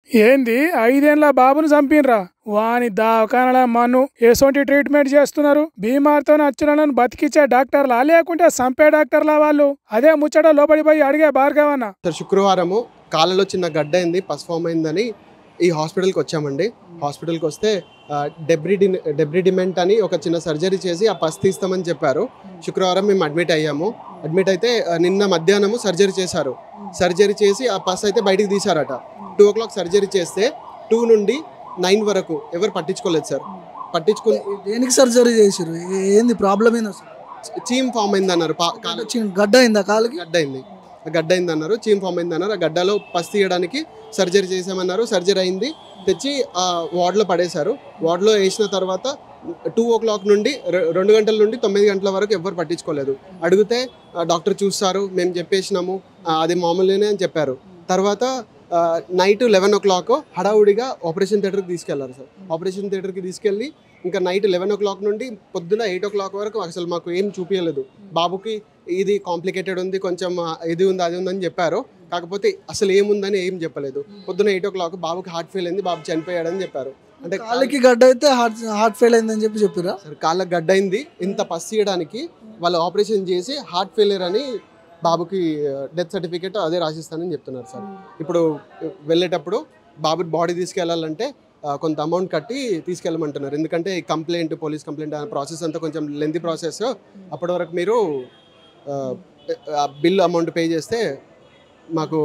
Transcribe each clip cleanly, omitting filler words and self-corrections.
ఏంది 5 ఏళ్ల బాబును చంపినరా? వాని దవాఖానల మన్ను ఎసొంటి ట్రీట్మెంట్ చేస్తున్నారు. బీమార్తో వచ్చిన బతికిచ్చే డాక్టర్లా లేకుంటే చంపే డాక్టర్లా వాళ్ళు? అదే ముచ్చట లోపడి పోయి అడిగే భార్గవన్న. శుక్రవారము కాళ్ళలో చిన్న గడ్డ అయింది, పస్ఫామ్ అయిందని ఈ హాస్పిటల్కి వచ్చామండి. హాస్పిటల్కి వస్తే డెబ్రిడిమెంట్ అని ఒక చిన్న సర్జరీ చేసి ఆ పస్ తీస్తామని చెప్పారు. శుక్రవారం మేము అడ్మిట్ అయ్యాము. అడ్మిట్ అయితే నిన్న మధ్యాహ్నము సర్జరీ చేశారు. సర్జరీ చేసి ఆ పస్ అయితే బయటికి తీశారట. 2 o'clock సర్జరీ చేస్తే 2 నుండి 9 వరకు ఎవరు పట్టించుకోలేదు సార్. దేనికి సర్జరీ చేసారు? ఏంది ప్రాబ్లం? ఏంది చీమ్ ఫామ్ అయింది అన్నారు. గడ్డ అయిందా? కాలుకి గడ్డ అయింది అన్నారు. చీమ్ ఫామ్ అయింది అన్నారు. ఆ గడ్డలో పస్ తీయడానికి సర్జరీ చేసామన్నారు. సర్జరీ అయింది, తెచ్చి వార్డులో పడేశారు. వార్డులో వేసిన తర్వాత 2 o'clock నుండి 2 గంటల నుండి 9 గంటల వరకు ఎవరు పట్టించుకోలేదు. అడిగితే డాక్టర్ చూస్తారు, మేము చెప్పేసినాము, అది మామూలుగానే అని చెప్పారు. తర్వాత నైట్ 11 o'clock హడావుడిగా ఆపరేషన్ థియేటర్కి తీసుకెళ్లారు సార్. ఆపరేషన్ థియేటర్కి తీసుకెళ్ళి ఇంకా నైట్ 11 o'clock నుండి పొద్దున 8 o'clock వరకు అసలు మాకు ఏం చూపించలేదు. బాబుకి ఇది కాంప్లికేటెడ్ ఉంది, కొంచెం ఇది ఉంది అది ఉందని చెప్పారు. కాకపోతే అసలు ఏముందని ఏం చెప్పలేదు. పొద్దున 8 o'clock బాబుకి హార్ట్ ఫెయిల్ అయింది, బాబు చనిపోయాడని చెప్పారు. అంటే కాళ్ళకి గడ్డ అయితే హార్ట్ ఫెయిల్ అయిందని చెప్పారా సార్? కాళ్ళకి గడ్డ అయింది, ఇంత పస్ తీయడానికి వాళ్ళు ఆపరేషన్ చేసి హార్ట్ ఫెయిలియర్ అని బాబుకి డెత్ సర్టిఫికేట్ అదే రాసిస్తానని చెప్తున్నారు సార్. ఇప్పుడు వెళ్ళేటప్పుడు బాబు బాడీ తీసుకెళ్లాలంటే కొంత అమౌంట్ కట్టి తీసుకెళ్ళమంటున్నారు. ఎందుకంటే కంప్లైంట్, పోలీస్ కంప్లైంట్ ప్రాసెస్ అంతా కొంచెం లెంతీ ప్రాసెస్. అప్పటి వరకు మీరు బిల్ అమౌంట్ పే చేస్తే మాకు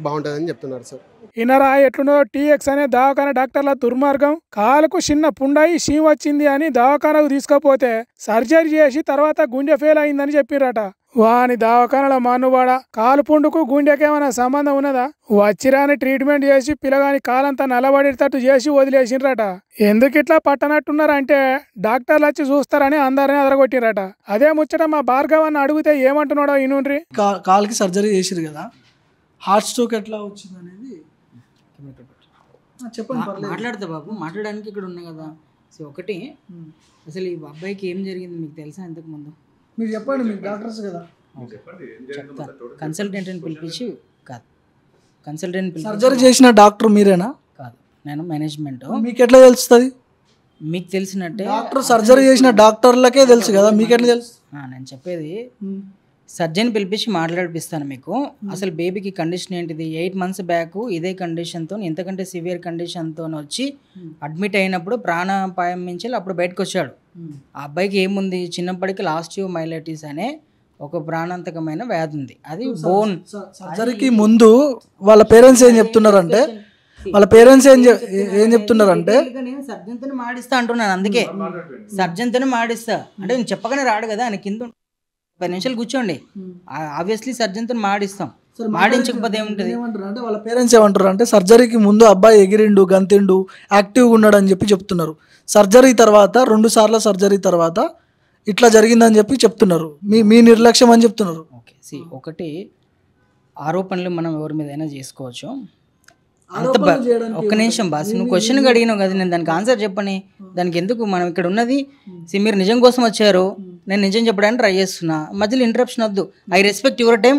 బాగుంటుందని చెప్తున్నారు సార్. ఇనరా ఎట్లున్నో టీఎక్స్ అనే దవాఖాన డాక్టర్ల దుర్మార్గం. కాలుకు చిన్న పుండాయి షీమ్ వచ్చింది అని దవాఖానకు తీసుకపోతే సర్జరీ చేసి తర్వాత గుండె ఫెయిల్ అయిందని చెప్పిరట. వాని దవాఖానల మన్నువాడ కాలు పుండుకు గుండెకేమైనా సంబంధం ఉన్నదా? వచ్చిరాని ట్రీట్మెంట్ చేసి పిల్లగాని కాలంతా నలబడేటట్టు చేసి వదిలేసిండ్రట. ఎందుకిట్లా పట్టనట్టున్నారంటే డాక్టర్లు వచ్చి చూస్తారని అందరినీ అదరగొట్టిరట. అదే ముచ్చట మా భార్గవన్న అడిగితే ఏమంటున్నాడో ఇనుండ్రి. కాలుకి సర్జరీ చేసిరు కదా, హార్ట్ స్ట్రోక్ ఎట్లా వచ్చింది అనేది చెప్పండి. మాట్లాడతా బాబు, మాట్లాడడానికి ఇక్కడ ఉన్నా కదా. సో ఒకటి, అసలు ఈ అబ్బాయికి ఏం జరిగింది మీకు తెలుసా? ఇంతకు ముందు మీరు చెప్పండి, మీరు డాక్టర్స్ కదా. చెప్తా. కన్సల్టెంట్ని పిలిపించి కాదు, సర్జరీ చేసిన డాక్టర్ మీరేనా? కాదు, నేను మేనేజ్మెంట్. మీకు ఎట్లా తెలుస్తుంది? మీకు తెలిసినట్టే డాక్టర్ సర్జరీ చేసిన డాక్టర్లకే తెలుసు కదా, మీకు ఎట్లా తెలుసు? నేను చెప్పేది సర్జన్ పిలిపించి మాట్లాడిపిస్తాను మీకు. అసలు బేబీకి కండిషన్ ఏంటిది? 8 months బ్యాక్ ఇదే కండిషన్తో, ఇంతకంటే సివియర్ కండిషన్తో వచ్చి అడ్మిట్ అయినప్పుడు ప్రాణాపాయం మించి అప్పుడు బయటకు వచ్చాడు. ఆ అబ్బాయికి ఏముంది? చిన్నప్పటికి లాస్టియోమైలైటిస్ అనే ఒక ప్రాణాంతకమైన వ్యాధి ఉంది. అది బోన్. సర్జరీకి ముందు వాళ్ళ పేరెంట్స్ ఏం చెప్తున్నారంటే నేను సర్జన్తో మాడిస్తా అంటున్నాను. అందుకే సర్జన్తో మాడిస్తా అంటే నేను చెప్పగానే రాడు కదా, ఆయన కింద 10 నిమిషాలు కూర్చోండి. ఆబ్వియస్లీ సర్జన్తో మాడిస్తాం, మాడించకపోతే ఏముంటుంది అంటే వాళ్ళ పేరెంట్స్ ఏమంటారు అంటే సర్జరీకి ముందు అబ్బాయి ఎగిరిండు, గంతిండు, యాక్టివ్గా ఉన్నాడు అని చెప్తున్నారు. సర్జరీ తర్వాత 2 సార్లు సర్జరీ తర్వాత ఇట్లా జరిగిందని చెప్తున్నారు. మీ నిర్లక్ష్యం అని చెప్తున్నారు. ఓకే, ఒకటి ఆరోపణలు మనం ఎవరి మీద అయినా చేసుకోవచ్చు. ఒక్క నిమిషం బాస్, నువ్వు క్వశ్చన్ అడిగినావు కదా, నేను దానికి ఆన్సర్ చెప్పని. దానికి ఎందుకు మనం ఇక్కడ ఉన్నది? మీరు నిజం కోసం వచ్చారు, నేను నిజం చెప్పడానికి ట్రై చేస్తున్నా. మధ్యలో ఇంటరప్షన్ వద్దు. I respect your time,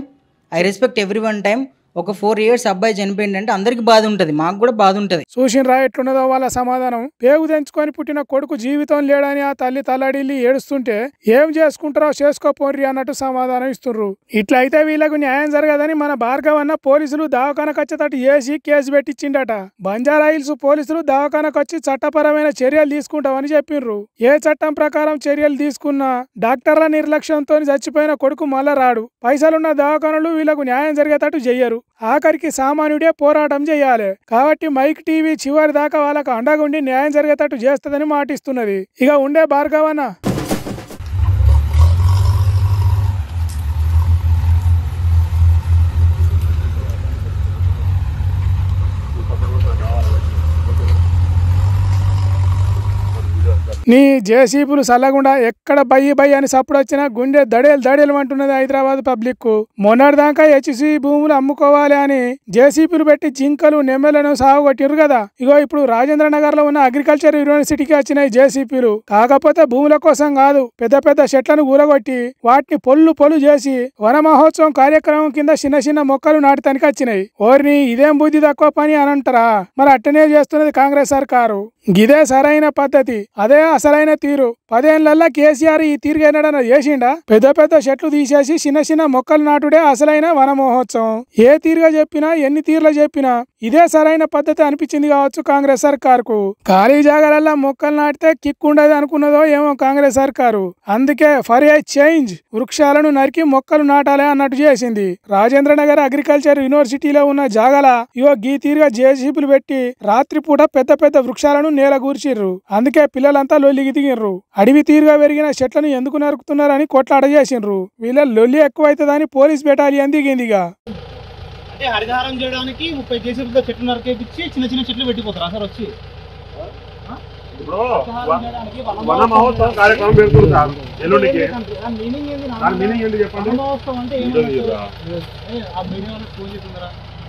I respect every one time. ఒక 4 years అబ్బాయి చనిపోయిందంటే అందరికి బాధ ఉంటుంది, మాకు కూడా బాధ ఉంటుంది. చూసినరా ఎట్లున్నదో వాళ్ళ సమాధానం. పేగు తెంచుకొని పుట్టిన కొడుకు జీవితం లేడని ఆ తల్లి తల్లడిల్లి ఏడుస్తుంటే ఏం చేసుకుంటారో చేసుకోపోర్రి అన్నట్టు సమాధానం ఇస్తున్నారు. ఇట్లా అయితే వీళ్ళకు న్యాయం జరగదని మన భార్గవన్న పోలీసులు దవాఖానకు వచ్చేటట్టు వేసి కేసు పెట్టించిండట. బంజారాహిల్స్ పోలీసులు దవాఖానకు వచ్చి చట్టపరమైన చర్యలు తీసుకుంటామని చెప్పిండ్రు. ఏ చట్టం ప్రకారం చర్యలు తీసుకున్నా డాక్టర్ల నిర్లక్ష్యంతో చచ్చిపోయిన కొడుకు మళ్ళా రాడు. పైసలున్న దవాఖానలు వీళ్ళకు న్యాయం జరిగేటట్టు చెయ్యరు. ఆఖరికి సామాన్యుడే పోరాటం చేయాలి. కాబట్టి మైక్ టీవీ చివరి దాకా వాళ్ళకు అండగుండి న్యాయం జరిగేటట్టు చేస్తుందని మాటిస్తున్నది. ఇక ఉండే భార్గవన్న నీ జేసీబీలు సల్లగుండా ఎక్కడ బయ్యి అని సప్పుడు వచ్చినా గుండె దడేలు అంటున్నది హైదరాబాద్ పబ్లిక్ కు. మొన్నటిదాకా హెచ్సి భూములు అమ్ముకోవాలి అని జేసీబీలు పెట్టి జింకలు నెమ్మెలను సాగుకొట్టిరు కదా. ఇగో ఇప్పుడు రాజేంద్ర నగర్ లో ఉన్న అగ్రికల్చర్ యూనివర్సిటీకి వచ్చినాయి జేసీబీలు. కాకపోతే భూముల కోసం కాదు, పెద్ద చెట్లను ఊరగొట్టి వాటిని పొల్లు చేసి వన మహోత్సవం కార్యక్రమం కింద చిన్న మొక్కలు నాటడానికి వచ్చినాయి. ఓర్ని ఇదేం బుద్ధి తక్కువ పని అని అంటారా? మరి అట్టనే చేస్తున్నది కాంగ్రెస్ సర్కారు. గిదే సరైన పద్ధతి, అదే అసలైన తీరు. 10 ఏళ్లలో కేసీఆర్ ఈ తీరు ఎన్నడన్నా చేసిండా? పెద్ద చెట్లు తీసేసి చిన్న మొక్కలు నాటుడే అసలైన వన మహోత్సవం. ఏ తీరుగా చెప్పినా ఎన్ని తీర్లు చెప్పినా ఇదే సరైన పద్ధతి అనిపించింది కావచ్చు కాంగ్రెస్ సర్కారుకు. ఖాళీ జాగాలల్లో మొక్కలు నాటితే కిక్ ఉండదు అనుకున్నదో ఏమో కాంగ్రెస్ సర్కారు. అందుకే ఫర్ ఏ చేంజ్ వృక్షాలను నరికి మొక్కలు నాటాలి అన్నట్టు చేసింది. రాజేంద్ర నగర్ అగ్రికల్చర్ యూనివర్సిటీలో ఉన్న జాగాల ఇగో గీ తీరుగా జేసీబీలు పెట్టి రాత్రిపూట పెద్ద వృక్షాలను నేల కూర్చిర్రు. అందుకే పిల్లలంతా లొల్లికి దిగిర్రు. అడవి తీరుగా పెరిగిన చెట్లను ఎందుకు నరుకుతున్నారని కొట్లాట చేసిండ్రు. వీళ్ళ లొల్లి ఎక్కువైతుందని పోలీస్ బెటాలియన్ దిగిందిగా. అంటే హరితహారం చేయడానికి 30 జేసీబీలతో చెట్లు నరికేపించి చిన్న చెట్లు పెట్టిపోతారా సార్ వచ్చి? వన మహోత్సవం కార్యక్రమం పెడుతుంది సార్ ఎల్లుండికి. మీనింగ్ ఏంటి చెప్పండి? మహోత్సవం అంటే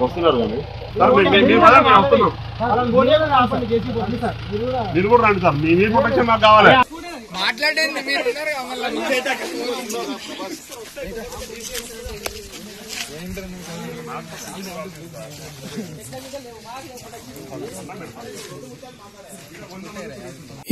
వస్తున్నారు కానీ మీరు కూడా రండి సార్, మీ ప్రొటెక్షన్ నాకు కావాలి.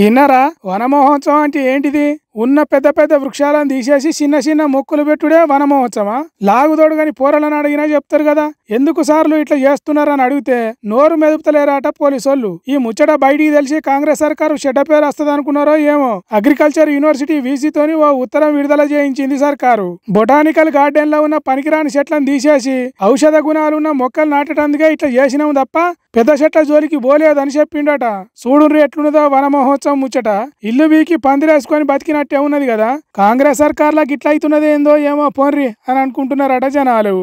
ఇన్నరా వన మహోత్సవం అంటే ఏంటిది? ఉన్న పెద్ద వృక్షాలను తీసేసి చిన్న మొక్కలు పెట్టుడే వన మహోత్సవమా? లాగుదోడు గాని పోరలను అడిగినా చెప్తారు కదా. ఎందుకు సార్లు ఇట్లా చేస్తున్నారని అడిగితే నోరు మెదుపుతలేరాట పోలీసోళ్ళు. ఈ ముచ్చట బయటికి తెలిసి కాంగ్రెస్ సర్కారు చెడ్డ పేరు వస్తుంది అనుకున్నారో ఏమో. అగ్రికల్చర్ యూనివర్సిటీ వీసీతోని ఓ ఉత్తరం విడుదల చేయించింది సర్కారు. బొటానికల్ గార్డెన్ లో ఉన్న పనికిరాని చెట్లను తీసేసి ఔషధ గుణాలున్న మొక్కలు నాటేందుకే ఇట్లా చేసినాం తప్ప పెద్ద చెట్ల జోలికి పోలేదని చెప్పిండట. చూడుండ్రి ఎట్లున్నదో వన మహోత్సవం ముచ్చట. ఇల్లు బీకి పందిరేసుకొని బతికినట్టే ఉన్నది కదా. కాంగ్రెస్ సర్కార్లకు ఇట్లా అవుతున్నది ఏందో ఏమో పోన్రి అని అనుకుంటున్నారట జనాలు.